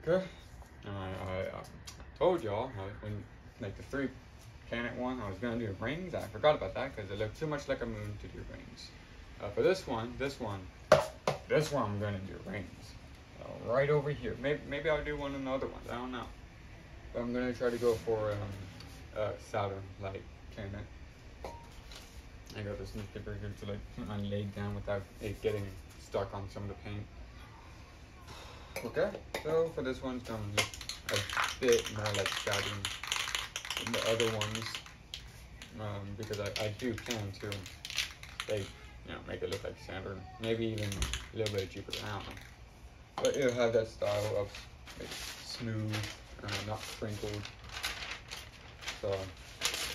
Okay. I told y'all when like the 3 planet one, I was gonna do rings. I forgot about that because it looked too much like a moon to do rings. For this one, I'm gonna do rings. Right over here. Maybe I'll do one of the other ones. I don't know. But I'm gonna try to go for Saturn-like planet. I got this newspaper here to like put my leg down without it getting stuck on some of the paint. Okay, so for this one, it's gonna look a bit more like Saturn than the other ones, because I do plan to, like, make it look like Saturn. Maybe even a little bit cheaper. I don't know. But it'll have that style of like smooth, not sprinkled. So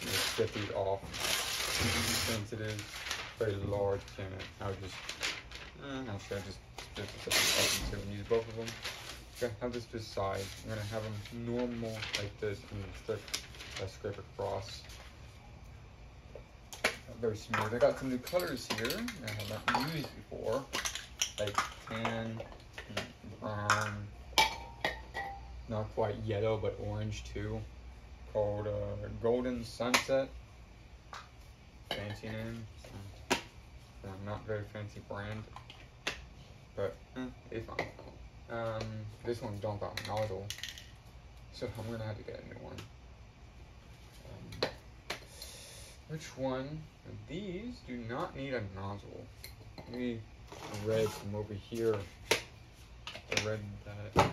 it's 50 off. Since it is a very large planet, I'll just actually just use both of them. Okay, have this side. I'm gonna have them normal like this and then scrape across. Very smooth. I got some new colors here I have not used before, like tan, brown, not quite yellow but orange too, called Golden Sunset. Fancy name, not very fancy brand, but it's fine. This one don't got a nozzle, so I'm gonna have to get a new one. Which one of these do not need a nozzle? Maybe the red from over here. The red that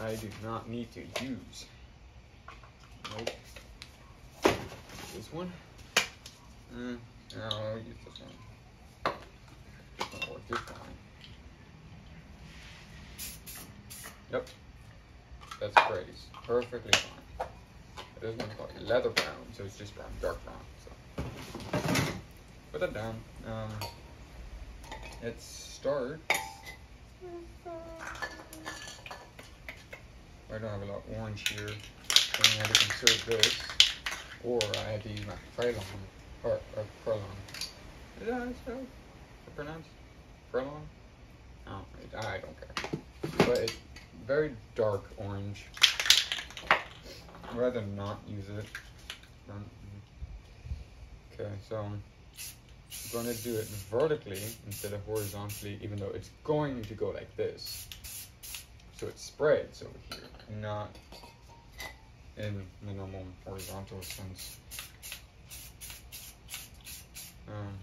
I do not need to use. Nope. This one. No, I'll use this one. I'll work this fine. Yep. That's great. Perfectly fine. This one's called leather brown, so it's just brown, dark brown. So put that down. It starts. I don't have a lot of orange here. I had to conserve this, or I had to use my Krylon, or Krylon. Is that how it's spelled? Or pronounced? Krylon? Oh, I don't care. But it's very dark orange. I'd rather not use it. Okay, so I'm going to do it vertically instead of horizontally, even though it's going to go like this. So it spreads over here, not in the normal horizontal sense.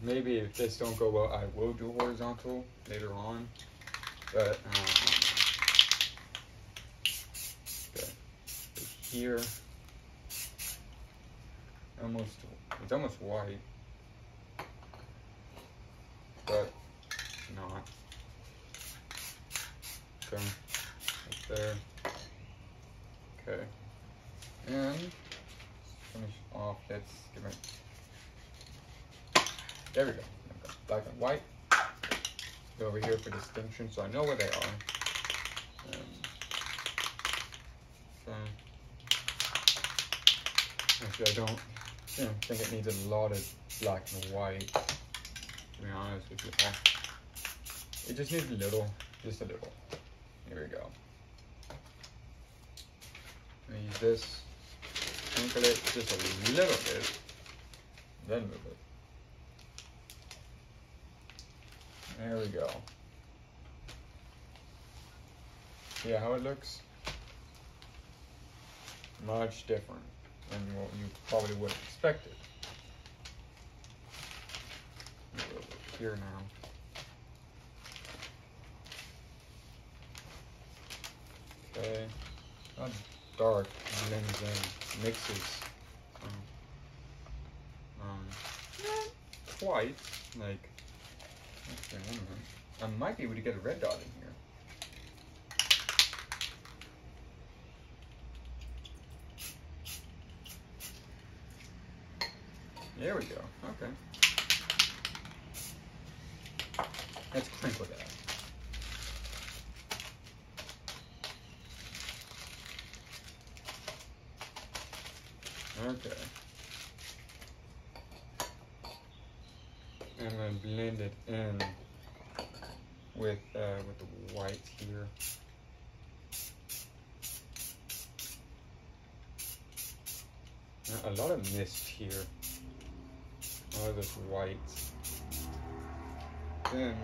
Maybe if this don't go well, I will do horizontal later on. But okay. Here, it's almost white, but not. Okay, right there. Okay, and finish off. Let's give it. There we go. Black and white. Go over here for distinction, so I know where they are. So actually, I don't think it needs a lot of black and white. To be honest with you, it just needs a little, just a little. Here we go. I'm gonna use this, sprinkle it just a little bit, then move it. There we go. See how it looks? Much different than what you probably would have expected. Over here now. Okay. That dark blends in, mixes. Not quite like. Okay, one minute. I might be able to get a red dot in here. There we go. Okay. Let's crinkle that. Okay. I'm gonna blend it in with the white here. A lot of mist here. All of this white. Then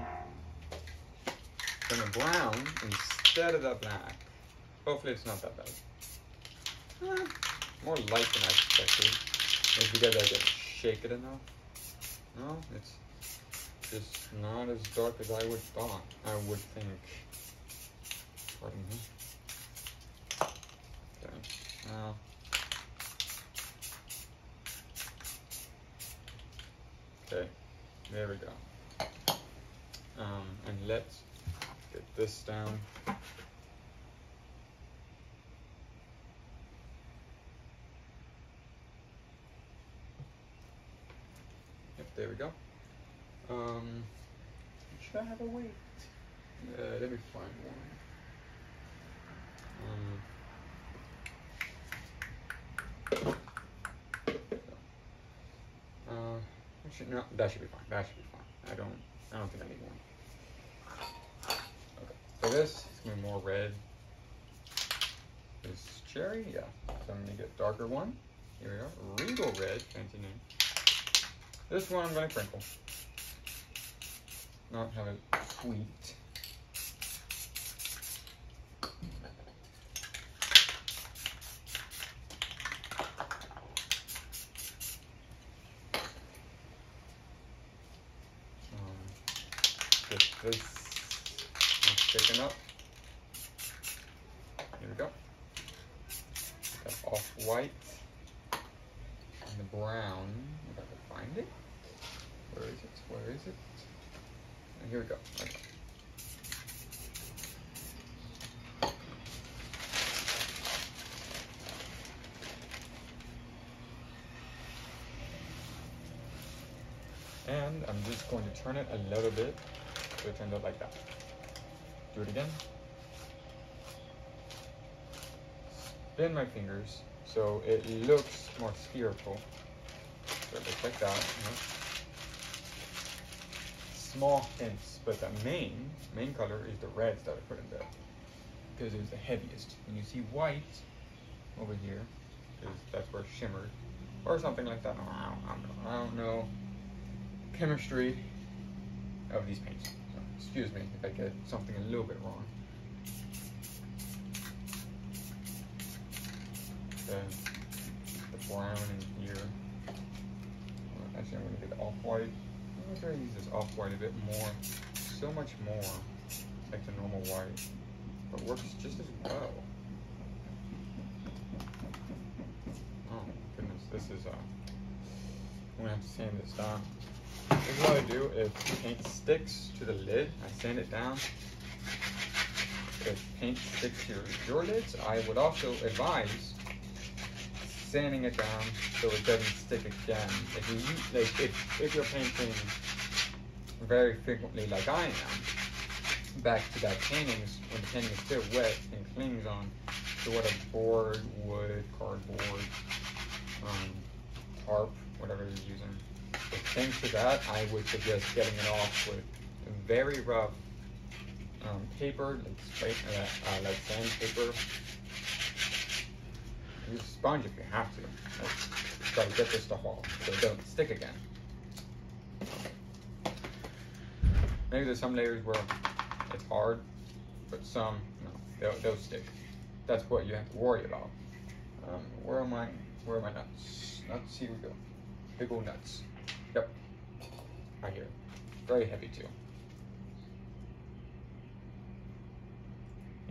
a brown instead of that black. Hopefully it's not that bad. More light than I expected. Maybe because I didn't shake it enough. No, it's just not as dark as I would think. Pardon me. Okay. Now. Okay. There we go. And let's get this down. Yep, there we go. Should I have a weight? Let me find one. Actually, no, that should be fine. That should be fine. I don't think I need one. Okay, so this is gonna be more red. This cherry, yeah. So I'm gonna get a darker one. Here we are, Regal Red, fancy name. This one I'm gonna crinkle. Not have it sweet. Get this shaken up. Here we go. That off-white and the brown. If I can find it. Where is it? Where is it? And here we go. Okay. And I'm just going to turn it a little bit so it turns out like that. Do it again. Spin my fingers so it looks more spherical. So it looks like that. You know. Small hints, but the main color is the reds that I put in there because it's the heaviest. When you see white over here, that's where it shimmered or something like that. I don't know chemistry of these paints. So, excuse me if I get something a little bit wrong. Then the brown in here. Actually, I'm going to get the off-white. I'm going to try to use this off-white a bit more. So much more like the normal white, but works just as well. Oh goodness, this is I'm gonna have to sand this down. This is what I do if paint sticks to the lid. I sand it down. If paint sticks to your lids, I would also advise sanding it down so it doesn't stick again. If you're painting very frequently like I am, back to back paintings when the painting is still wet and clings on to what a board, wood, cardboard, tarp, whatever you're using. If things to that, I would suggest getting it off with very rough paper, like sandpaper. Use a sponge if you have to. Try to get this stuff off so it doesn't stick again. Maybe there's some layers where it's hard, but some, no, they'll stick. That's what you have to worry about. Where are my nuts? Nuts, here we go. Big old nuts. Yep, right here. Very heavy too.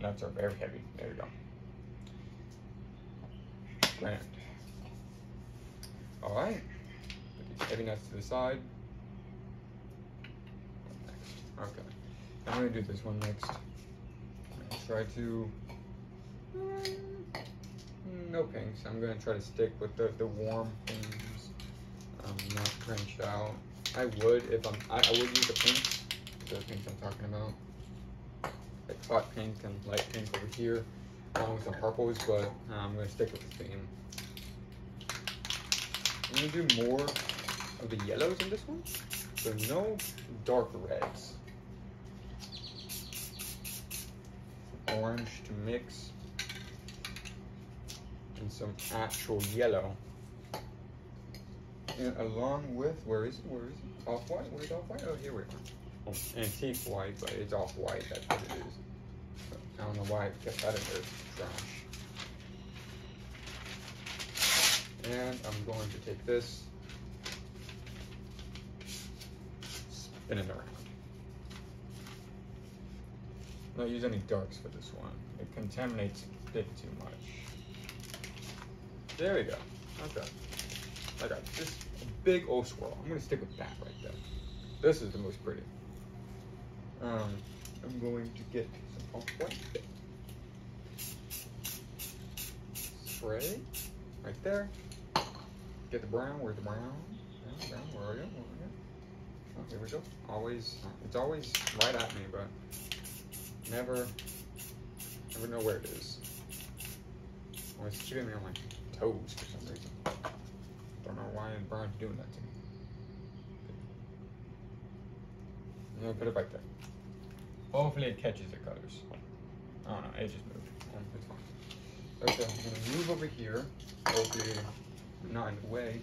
Nuts are very heavy. There we go. Grand. All right. Put these heavy nuts to the side. Next. Okay. I'm gonna do this one next. I'm gonna try to. No pinks. I'm gonna try to stick with the warm themes. Not drenched out. I would if I would use the pinks. The pinks I'm talking about. Like hot pink and light pink over here, along with some purples, but I'm gonna stick with the theme. I'm gonna do more of the yellows in this one, so no dark reds. Some orange to mix, and some actual yellow And along with, where is it? Off-white? Where's off-white? Oh, here we are. Oh, antique white, but it's off-white, that's what it is. I don't know why I kept that in there, it's trash. And I'm going to take this, spin it around. Not use any darks for this one. It contaminates a bit too much. There we go. Okay. I got this big old swirl. I'm gonna stick with that right there. This is the most pretty. I'm going to get some off-white. Spray right there. Get the brown. Where's the brown? Brown, where are you? Oh, here we go. Always, it's always right at me, but never know where it is. Always shooting me on my toes for some reason. Don't know why brown's doing that to me. I'm gonna put it right there. Hopefully it catches the colors. I don't know, it just moved. It's fine. Okay, I'm gonna move over here. Hopefully not in the way.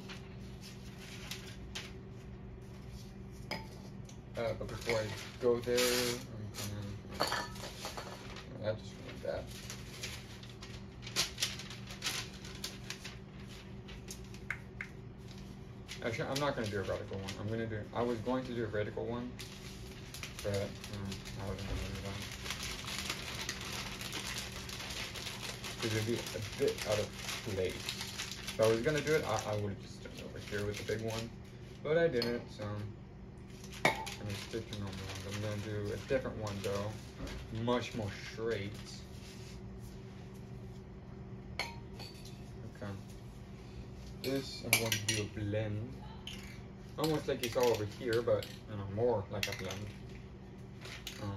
But before I go there, I'm gonna... I just ruined that. Actually, I'm not going to do a radical one. I was going to do a radical one, but I wasn't going to do that. Because it'd be a bit out of place. If I was going to do it, I would have just done it over here with the big one. But I didn't, so I'm going to stick to normal ones. I'm going to do a different one though, much more straight. Okay. This, I'm going to do a blend. Almost like you saw over here, but you know, more like a blend. No,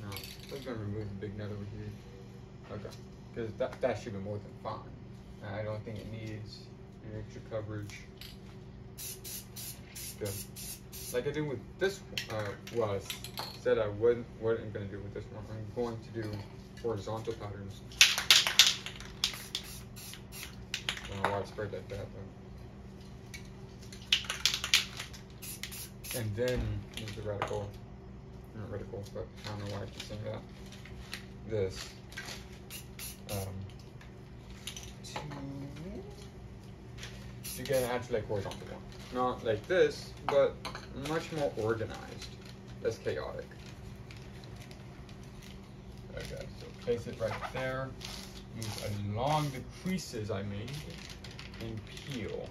I'm going to remove the big nut over here. Okay, because that should be more than fine. I don't think it needs any extra coverage. Good. Like I did with this well, I said I wasn't going to do with this one. I'm going to do horizontal patterns. I don't know why it's spread like that, though. And then there's the radical, not radical, but I don't know why I keep saying that. This. To get an actual like horizontal one. Not like this, but much more organized, less chaotic. Okay, so place it right there. Move along the creases I made and peel.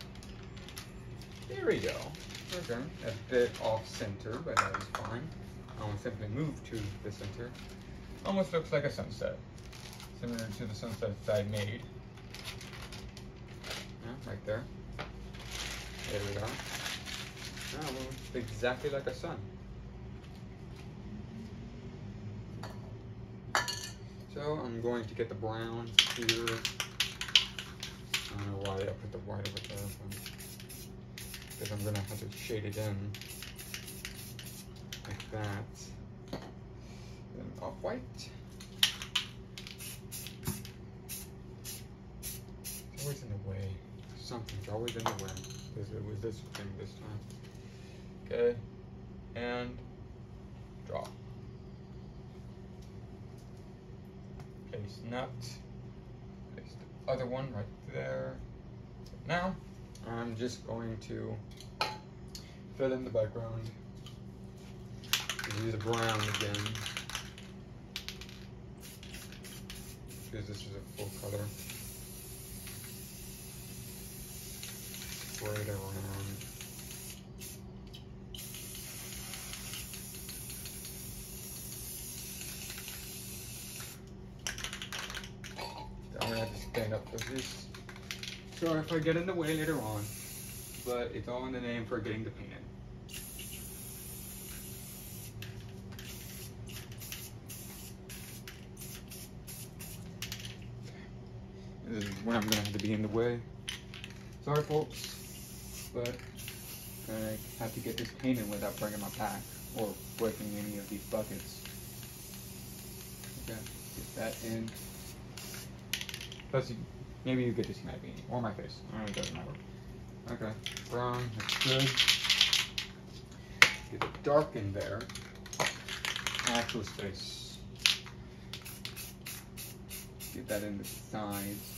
There we go. Okay, a bit off center, but that is fine. I will simply move to the center. Almost looks like a sunset, similar to the sunsets I made. Yeah, right there. There we go. Now it looks exactly like a sun. So I'm going to get the brown here. I don't know why I put the white over there, because I'm gonna have to shade it in like that. Then off white. It's always in the way. Something's always in the way. Because it was this thing this time. Okay, and draw. Place nut. Place the other one right there. Now, I'm just going to fill in the background. Use the brown again. Because this is a full color. Spray it around. I'm gonna have to stand up for this. Sorry if I get in the way later on, but it's all in the name for getting the paint in. This is when I'm gonna have to be in the way. Sorry folks, but I have to get this paint in without breaking my pack or breaking any of these buckets. Okay, get that in. Plus, maybe you get to see my beanie or my face. It doesn't matter. Okay, brown, that's good. Get it dark in there. Actual space. Get that in the sides.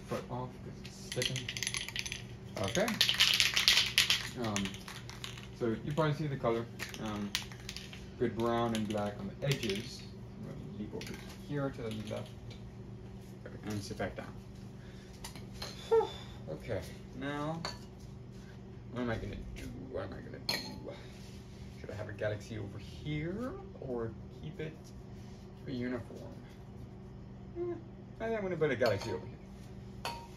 Foot off because it's sticking. Okay. So you probably see the color. Good brown and black on the edges. I'm going to leap over here to the left and sit back down. Okay, now what am I going to do? What am I going to do? Should I have a galaxy over here or keep it uniform? I think I'm going to put a galaxy over here.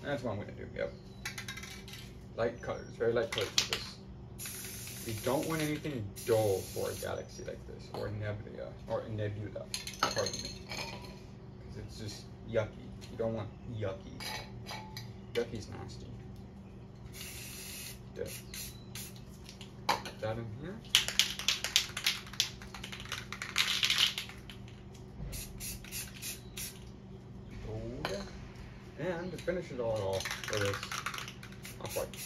That's what I'm going to do, yep. Light colors, very light colors for this. We don't want anything dull for a galaxy like this, or a nebula, pardon me. Because it's just yucky. You don't want yucky. Yucky's nasty. Good. Put that in here. Gold. And to finish it all off, there is off-white.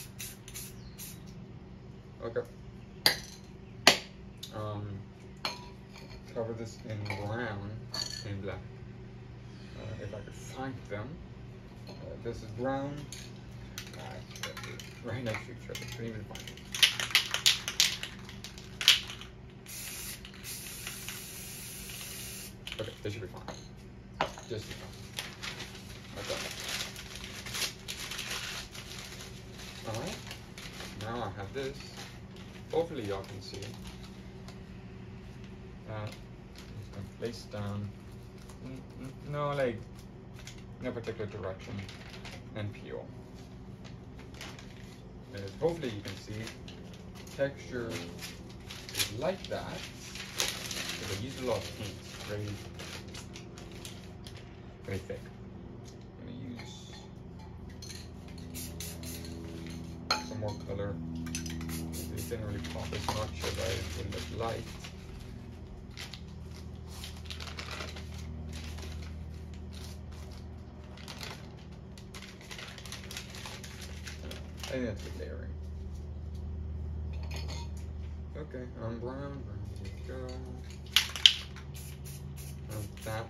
Okay. Cover this in brown and black. If I could find them. This is brown. Right next to each other. Couldn't even find it. Okay, this should be fine. Just be fine. Okay. Alright. Now I have this. Hopefully y'all can see. Just gonna place down. No, like, no particular direction. And peel. And hopefully you can see. Texture is like that. But I use a lot of paint. Very, very thick. I'm gonna use some more color. It didn't really pop as much as I would have liked. I think that's good layering. Okay, brown, brown, here we go. That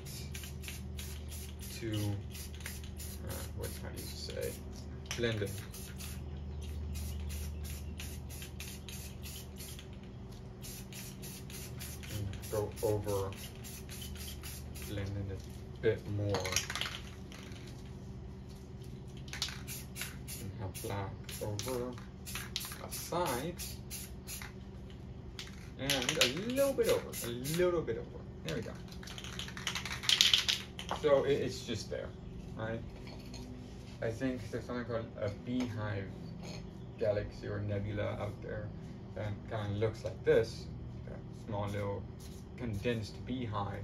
to, how do you say, blending. And go over, blending it a bit more. And have black over a side. And a little bit over, There we go. So it's just there, right? I think there's something called a beehive galaxy or nebula out there that kind of looks like this. A small little condensed beehive.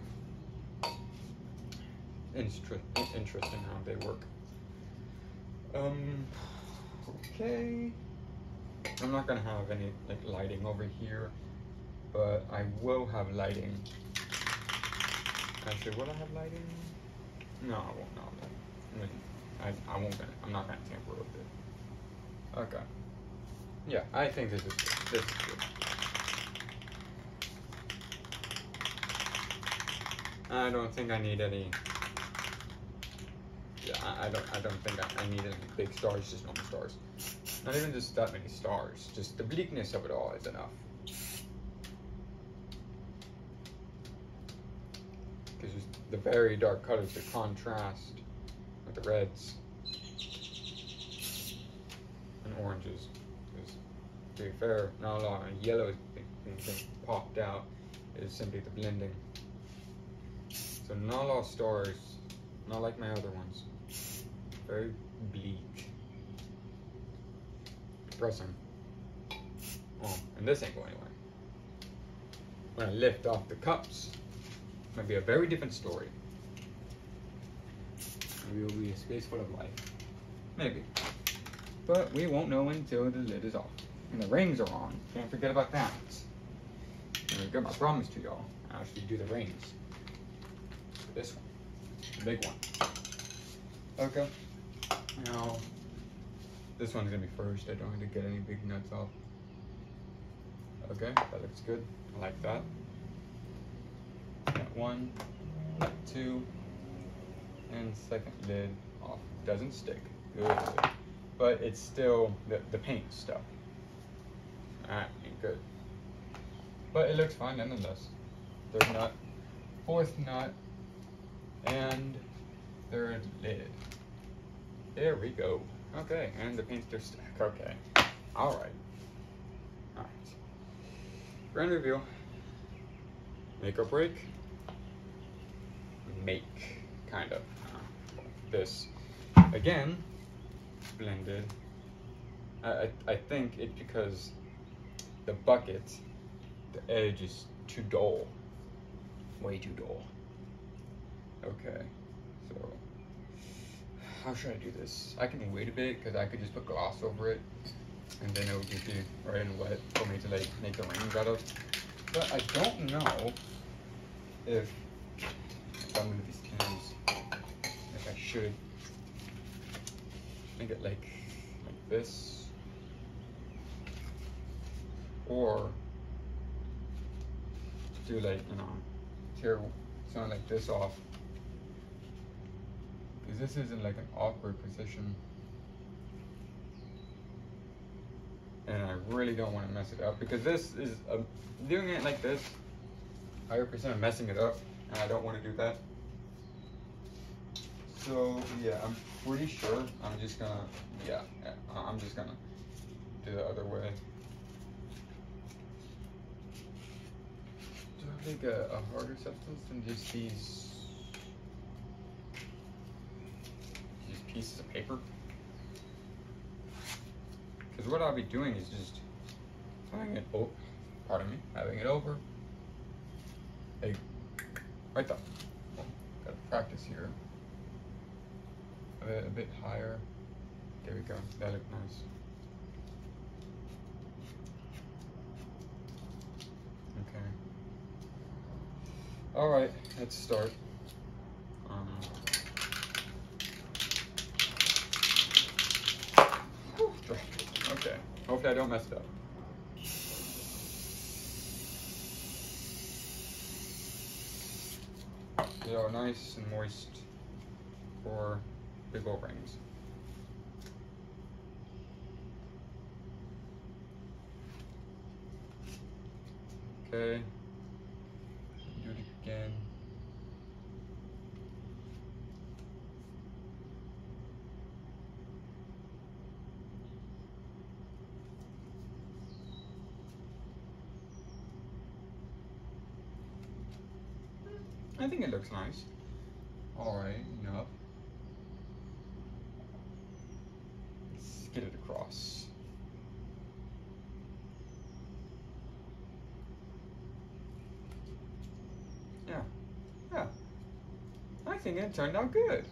Interesting how they work. Okay. I'm not gonna have any like lighting over here, but I will have lighting. Actually, will I have lighting? No, I won't. No, I mean, I won't. I'm not gonna tamper with it. Okay. Yeah, I think this is good. This is good. I don't think I need any. Yeah, I don't think I need any big stars. Just normal stars. Not even just that many stars. Just the bleakness of it all is enough. Because the very dark colors, the contrast with the reds and oranges is very fair. Not a lot of yellow is being popped out. It is simply the blending. So not a lot of stars, not like my other ones. Very bleak. pressing. Oh, and this ain't going anywhere. When I lift off the cups, it might be a very different story. Maybe it'll be a space full of life. Maybe. But we won't know until the lid is off. And the rings are on. Can't forget about that. And I got my promise to y'all. I actually do the rings. This one. The big one. Okay. Now, this one's gonna be first. I don't have to get any big nuts off. Okay, that looks good. I like that. Got one, two, and second lid off. Doesn't stick. Good. But it's still the paint stuff. That ain't good. But it looks fine nonetheless. Third nut, fourth nut, and third lid. There we go. Okay, and the paint's still stuck. Okay. Alright. Alright. Grand reveal. Make or break. Make, kind of. This, again, blended. I think it's because the bucket, the edge is too dull. Way too dull. Okay, so how should I do this? I can wait a bit because I could just put gloss over it and then it would just be right and wet for me to like make the rings out of. But I don't know if I'm gonna these cans, if I should make it like this, or do like, you know, tear something like this off, because this is in like an awkward position and I really don't want to mess it up, because this is doing it like this 100% messing it up, and I don't want to do that. So yeah, I'm pretty sure I'm just gonna, I'm just gonna do the other way. Do I make a harder substance than just these pieces of paper? Because what I'll be doing is just having it over, having it over. Hey, right there. Oh, gotta practice here. A bit higher. There we go. That looked nice. Okay. All right, let's start. Okay. Hopefully I don't mess it up. They are nice and moist for big old rings. Okay, do it again. I think it looks nice. All right, enough. Let's get it across. Yeah. I think it turned out good.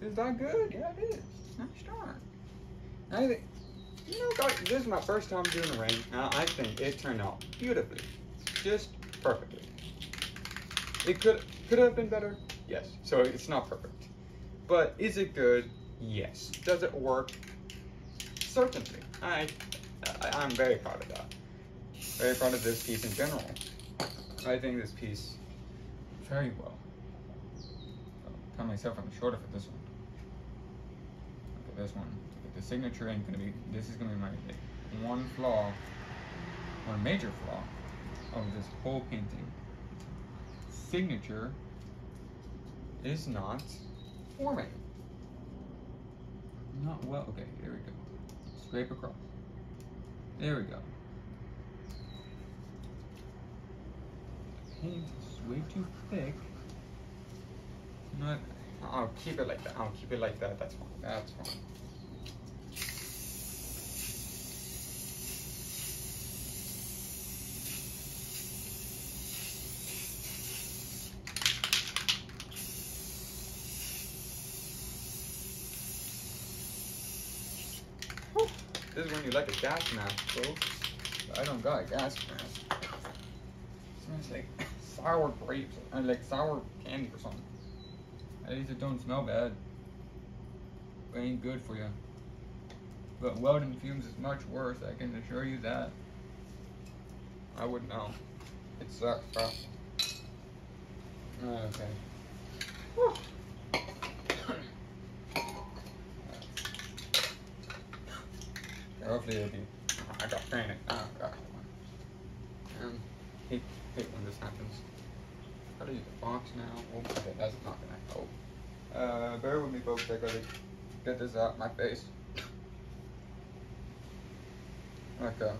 Is that good? Yeah, it is. Nice darn. I think, you know, guys, this is my first time doing a ring. Now I think it turned out beautifully, just perfectly. It could have been better, yes. So it's not perfect, but is it good? Yes. Does it work? Certainly. I'm very proud of that. Very proud of this piece in general. I think this piece very well. I'll pat myself on the shoulder for this one. Okay, this one. The signature ain't gonna be. This is gonna be my one flaw, one major flaw of this whole painting. Signature is not forming. Not well. Okay, there we go. Scrape across. There we go. The paint is way too thick. Not. I'll keep it like that. I'll keep it like that. That's fine. That's fine. This is when you like a gas mask, folks. I don't got a gas mask. It smells like sour grapes, or like sour candy or something. At least it don't smell bad. It ain't good for you. But welding fumes is much worse, I can assure you that. I wouldn't know. It sucks, bro. Okay. Whew. Hopefully it'll be. I got panic. Oh god. Hate when this happens. How to use the box now? Oh, okay, that's not gonna help. Bear with me, folks. I gotta get this out my face. Okay.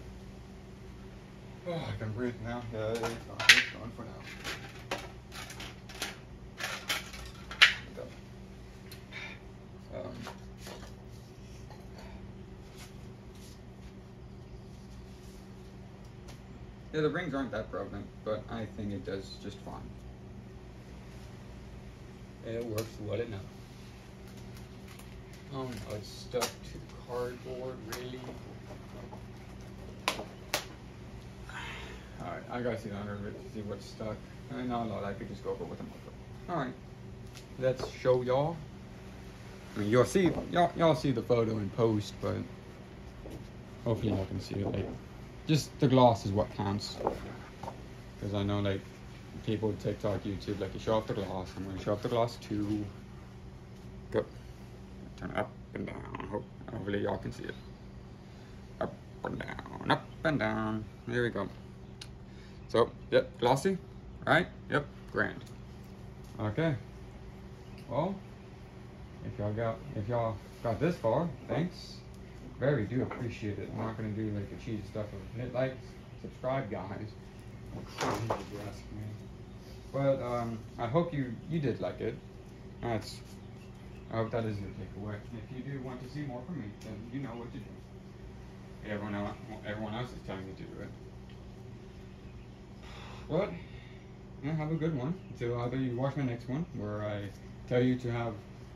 Oh, I can breathe now. Yeah, it's gone for now. Yeah, the rings aren't that broken, but I think it does just fine. It works well enough. Oh no, it's stuck to the cardboard, really? Alright, I gotta see the under of it to see what's stuck. No, I could just go over with a marker. Alright, let's show y'all. I mean, y'all see the photo in post, but hopefully y'all can see it. Like, just the gloss is what counts. Because I know, like, people TikTok, YouTube, like, you show off the gloss. I'm gonna show off the gloss too. Go. Turn it up and down. Hopefully y'all can see it. Up and down, up and down. There we go. So, yep, glossy, right? Yep, grand. Okay. Well, if y'all got this far, thanks. Very do appreciate it. I'm not gonna do like the cheesy stuff of hit like, subscribe, guys. But I hope you did like it. I hope that isn't a takeaway. If you do want to see more from me, then you know what to do. Everyone else is telling you to do it. But yeah, have a good one. So either you watch my next one, where I tell you to have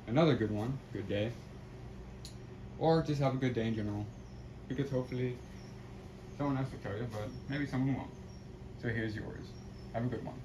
another good one, good day, or just have a good day in general, because hopefully someone else will tell you, but maybe someone won't. So here's yours. Have a good one.